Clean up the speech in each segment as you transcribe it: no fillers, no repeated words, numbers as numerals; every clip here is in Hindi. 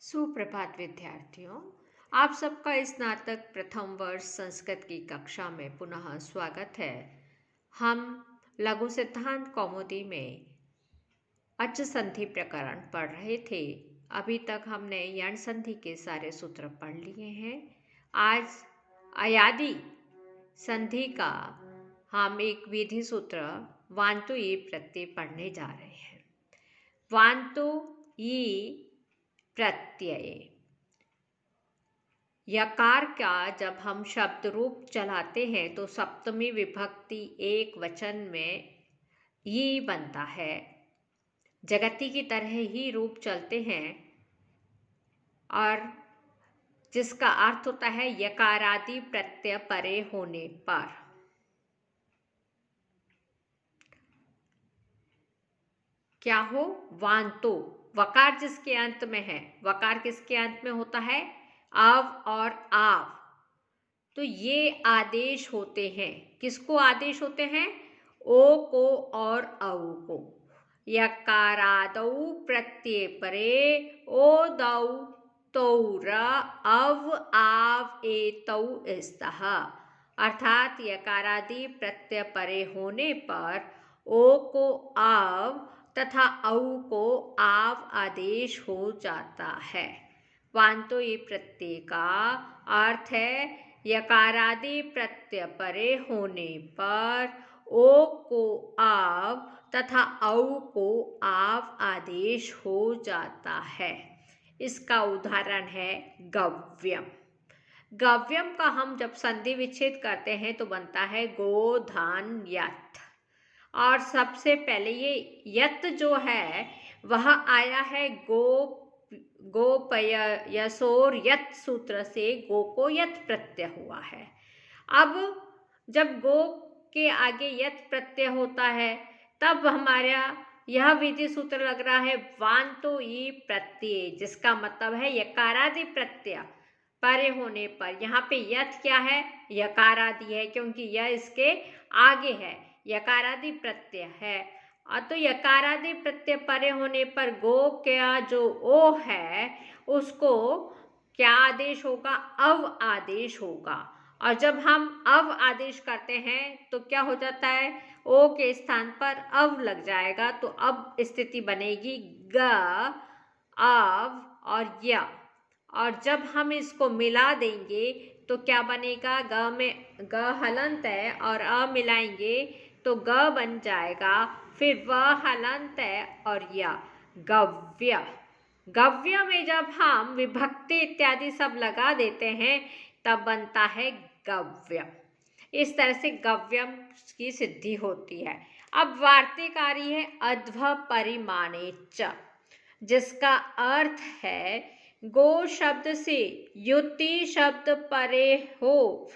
सुप्रभात विद्यार्थियों। आप सबका स्नातक प्रथम वर्ष संस्कृत की कक्षा में पुनः स्वागत है। हम लघु सिद्धांत कौमुदी में अच संधि प्रकरण पढ़ रहे थे। अभी तक हमने यण संधि के सारे सूत्र पढ़ लिए हैं। आज अयादि संधि का हम एक विधि सूत्र वांतु ई प्रत्यय पढ़ने जा रहे हैं। वांतु ई प्रत्यय यकार का जब हम शब्द रूप चलाते हैं तो सप्तमी विभक्ति एक वचन में ई बनता है। जगती की तरह ही रूप चलते हैं और जिसका अर्थ होता है यकारादि प्रत्यय परे होने पर। क्या हो? वांतो वकार जिसके अंत में है। वकार किसके अंत में होता है? अव और आव। तो ये आदेश होते हैं। किसको आदेश होते हैं? ओ को और औ को। यकारादौ प्रत्यय परे ओ दौ तौर अव आव एतौ स्तः। अर्थात यकारादि प्रत्यय परे होने पर ओ को आव तथा औ को आव आदेश हो जाता है। वांतो ई प्रत्यय का अर्थ है यकारादि प्रत्यय परे होने पर ओ को आव तथा औ को आव आदेश हो जाता है। इसका उदाहरण है गव्यम। गव्यम का हम जब संधि विच्छेद करते हैं तो बनता है गो धान यथ। और सबसे पहले ये यत जो है वह आया है गोपयसोर यत सूत्र से। गो को यत प्रत्यय हुआ है। अब जब गो के आगे यत प्रत्यय होता है तब हमारा यह विधि सूत्र लग रहा है वांतो ई प्रत्यय, जिसका मतलब है यकारादि प्रत्यय परे होने पर। यहाँ पे यथ क्या है? यकारादि है, क्योंकि यह इसके आगे है, यकारादि प्रत्यय है। और तो यकारादि प्रत्यय परे होने पर गो का जो ओ है उसको क्या आदेश होगा? अव आदेश होगा। और जब हम अव आदेश करते हैं तो क्या हो जाता है? ओ के स्थान पर अव लग जाएगा। तो अब स्थिति बनेगी ग अव और य। और जब हम इसको मिला देंगे तो क्या बनेगा? ग में ग हलंत है और अ मिलाएंगे तो ग बन जाएगा। फिर व हलंत है और य, गव्य। गव्य में जब हम विभक्ति इत्यादि सब लगा देते हैं तब बनता है गव्य। इस तरह से गव्यम की सिद्धि होती है। अब वार्तिकारी है अध्व परिमाणे च, जिसका अर्थ है गो शब्द से युति शब्द परे हो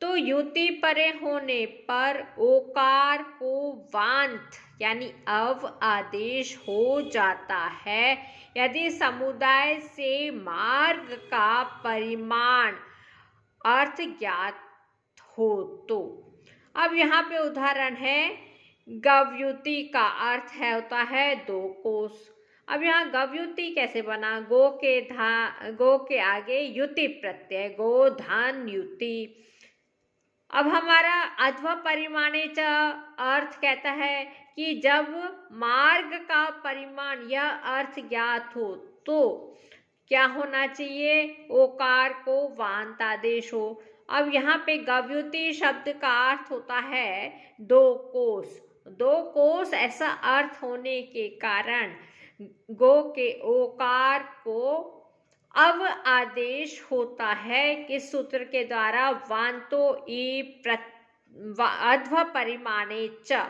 तो युति परे होने पर ओकार को वांत यानी अव आदेश हो जाता है यदि समुदाय से मार्ग का परिमाण अर्थ ज्ञात हो तो। अब यहाँ पे उदाहरण है गव्युति का अर्थ है होता है दो कोस। अब यहाँ गव्युति कैसे बना? गो के आगे युति प्रत्यय, गो धान युति। अब हमारा अध्व परिमाणे च अर्थ कहता है कि जब मार्ग का परिमाण यह अर्थ ज्ञात हो तो क्या होना चाहिए? ओकार को वांत आदेश हो। अब यहाँ पे गव्युति शब्द का अर्थ होता है दो कोस। दो कोस ऐसा अर्थ होने के कारण गो के ओकार को अव आदेश होता है किस सूत्र के द्वारा? वांतो ई अध्व परिमाणे च।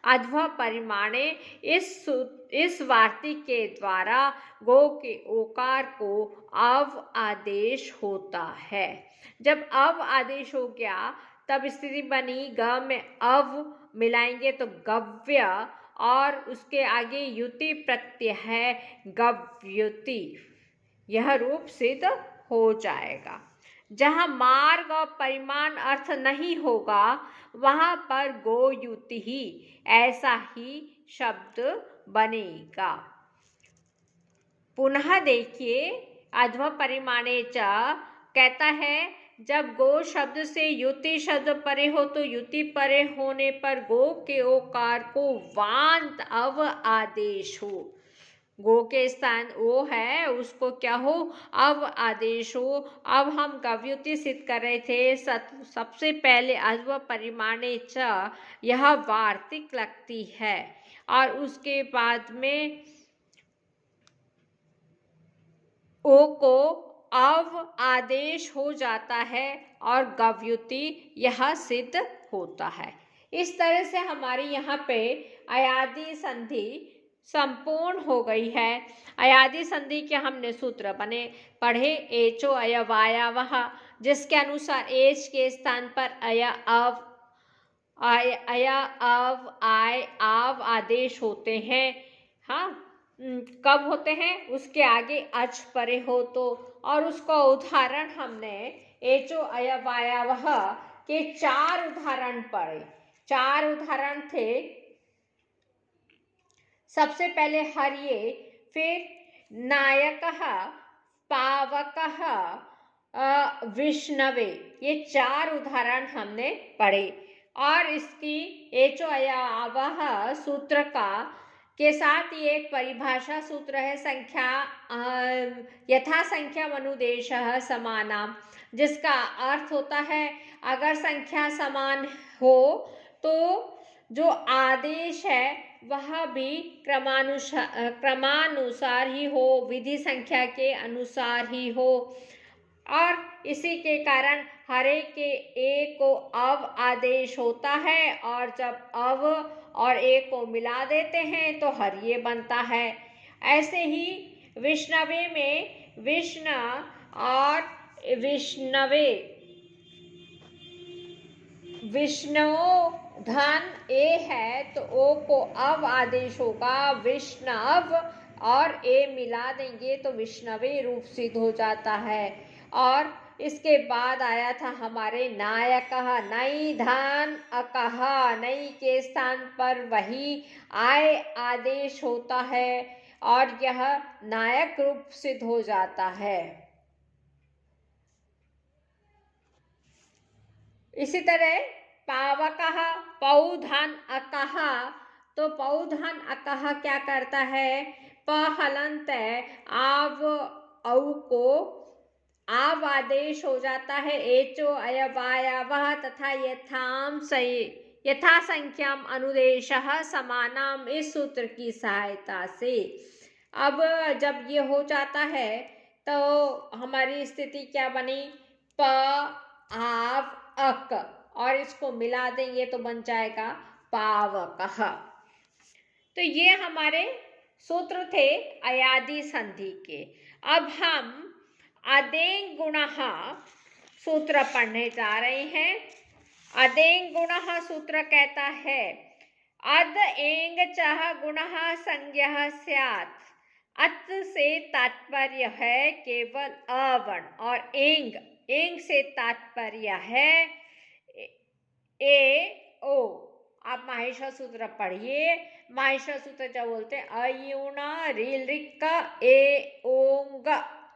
अध्व परिमाणे इस वार्तिक के द्वारा गो के ओकार को अव आदेश होता है। जब अव आदेश हो गया तब स्थिति बनी ग में अव मिलाएंगे तो गव्य और उसके आगे युति प्रत्यय है गव्युति। यह रूप सिद्ध हो जाएगा। जहाँ मार्ग और परिमाण अर्थ नहीं होगा वहाँ पर गोयुति ही ऐसा ही शब्द बनेगा। पुनः देखिए अध्व परिमाणे च कहता है जब गो शब्द से युति शब्द परे हो तो युति परे होने पर गो के ओकार को वांत अव आदेश हो। गो के स्थान ओ है उसको क्या हो, अव आदेश हो। अब हम गव्युति सिद्ध कर रहे थे, सबसे पहले अध्व परिमाणे च यह वार्तिक लगती है और उसके बाद में ओ को अव आदेश हो जाता है और गव्युति यह सिद्ध होता है। इस तरह से हमारी यहाँ पे अयादि संधि संपूर्ण हो गई है। अयादि संधि के हमने सूत्र पढ़े एचो अयवायावः, जिसके अनुसार एच के स्थान पर अय अव आय आव आदेश होते हैं। हाँ, कब होते हैं, उसके आगे अच परे हो तो। और उसका उदाहरण हमने एचो अयवायावः के 4 उदाहरण पढ़े। 4 उदाहरण थे, सबसे पहले हर्ये, फिर नायकः, पावकः, विष्णवे, ये 4 उदाहरण हमने पढ़े। और इसकी एचो अयवायावः सूत्र का के साथ ही एक परिभाषा सूत्र है, संख्या यथा संख्या अनुदेशः समानाम, जिसका अर्थ होता है अगर संख्या समान हो तो जो आदेश है वह भी क्रमानुसार ही हो, विधि संख्या के अनुसार ही हो। और इसी के कारण हरे के ए को अव आदेश होता है और जब अव और ए को मिला देते हैं तो हरिये बनता है। ऐसे ही विष्णवे में विष्णु और विष्णवे, विष्णु धन ए है तो ओ को अव आदेश होगा, विष्णव और ए मिला देंगे तो विष्णवे रूप सिद्ध हो जाता है। और इसके बाद आया था हमारे नायकः, नई धन अकः, नई के स्थान पर वही आय आदेश होता है और यह नायक रूप सिद्ध हो जाता है। इसी तरह पावकः, पौधन अकः, तो पौधन अकः क्या करता है, प हलंत आव औ को आव आदेश हो जाता है, एचो अयवायावः तथा यथा संख्याम अनुदेशः समानाम, इस सूत्र की सहायता से। अब जब ये हो जाता है तो हमारी स्थिति क्या बनी, प आव अक और इसको मिला देंगे तो बन जाएगा पावकः। तो ये हमारे सूत्र थे अयादि संधि के। अब हम अदेंग गुणः सूत्र पढ़ने जा रहे हैं। अदेंग गुणः सूत्र कहता है अद एंग चः गुणः संज्ञः स्यात्। अत से तात्पर्य है केवल अवर्ण और एंग से तात्पर्य है ए ओ। आप माहेश्वर सूत्र पढ़िए। माहेश्वर सूत्र क्या बोलते हैं, अयुणा रील रिक्का ए ओंग,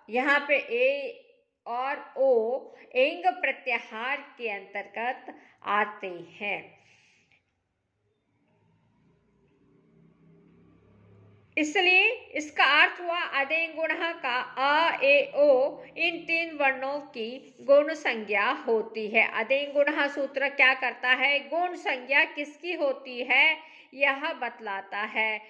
यहाँ पे ए और ओ एंग प्रत्याहार के अंतर्गत आते हैं। इसलिए इसका अर्थ हुआ अदेंग गुणः का अ ए ओ इन 3 वर्णों की गुण संज्ञा होती है। अदेंग गुणः सूत्र क्या करता है, गुण संज्ञा किसकी होती है यह बतलाता है।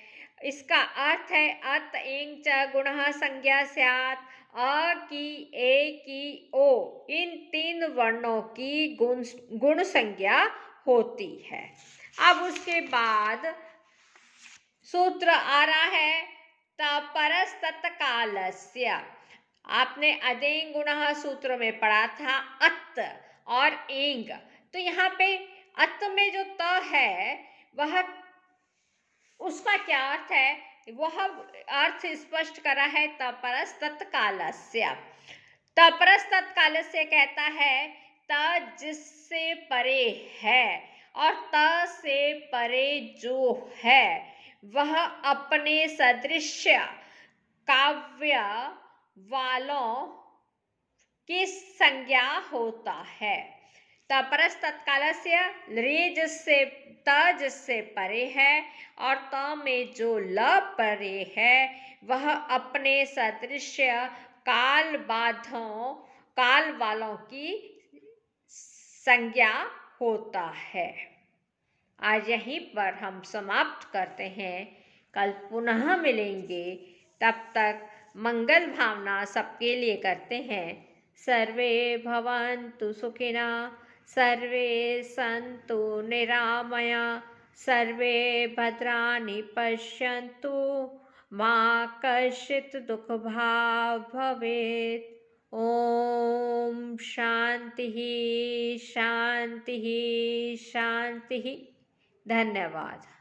इसका अर्थ है अत एंग च गुणः संज्ञा स्यात्, अ की ए की ओ इन 3 वर्णों की गुण संज्ञा होती है। अब उसके बाद सूत्र आ रहा है तपरस तत्कालस्य। आपने अदेंग गुणः सूत्र में पढ़ा था अत और एंग, तो यहाँ पे अत में जो त है वह उसका क्या अर्थ है, वह अर्थ स्पष्ट करा है तपरस तत्कालस्य। तपरस तत्कालस्य कहता है त जिससे परे है और त से परे जो है वह अपने सदृश काव्य वालों की संज्ञा होता है। तपरस तत्कालस्य रे से त से परे है और त में जो ल परे है वह अपने सदृश्य काल वालों की संज्ञा होता है। आज यहीं पर हम समाप्त करते हैं, कल पुनः मिलेंगे। तब तक मंगल भावना सबके लिए करते हैं। सर्वे भवन्तु सुखिनः, सर्वे सन्तु निरामया, सर्वे भद्राणि पश्यन्तु, मा कश्चित् दुःखभाग् भवेत्। ओम शांति शांति शांति। धन्यवाद।